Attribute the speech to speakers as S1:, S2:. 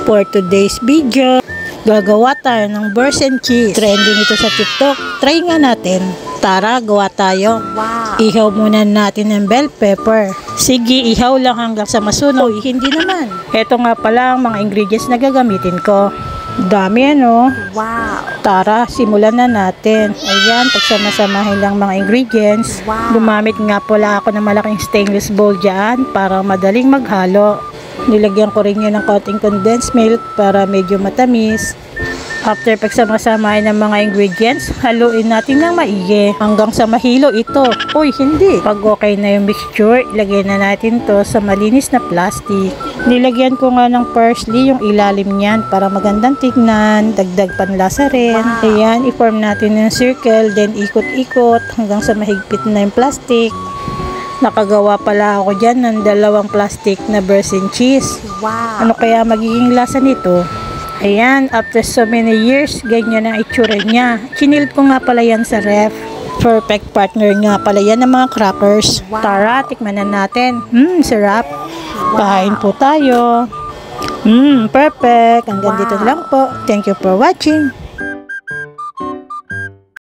S1: For today's video, gagawa tayo ng burst and cheese. Trending ito sa TikTok. Try nga natin. Tara, gawa tayo.
S2: Wow!
S1: Ihaw muna natin ng bell pepper. Sige, ihaw lang hanggang sa masunog. Oy, hindi naman. Ito nga pala ang mga ingredients na gagamitin ko. Dami ano.
S2: Wow!
S1: Tara, simulan na natin. Ayan, pagsama-samahin lang mga ingredients.
S2: Wow!
S1: Gumamit nga pala ako ng malaking stainless bowl dyan para madaling maghalo. Nilagyan ko rin yun ng konting condensed milk para medyo matamis. After pagsama-samahin ng mga ingredients, haluin natin ng maigi hanggang sa mahilo ito. Uy, hindi. Pag okay na yung mixture, ilagay na natin to sa malinis na plastic. Nilagyan ko nga ng parsley yung ilalim niyan para magandang tignan, dagdag panlasa rin.
S2: Wow.
S1: Ayan, i-form natin yung circle, then ikot-ikot hanggang sa mahigpit na yung plastic. Nakagawa pala ako dyan ng 2 plastic na burst and cheese.
S2: Wow!
S1: Ano kaya magiging lasa nito? Ayan, after so many years, ganyan ang itsura niya. Chinilp ko nga pala yan sa ref. Perfect partner nga pala yan ng mga crackers.
S2: Wow.
S1: Tara, tikman na natin. Sarap.
S2: Wow.
S1: Kain po tayo. Perfect. Hanggang dito lang po. Thank you for watching.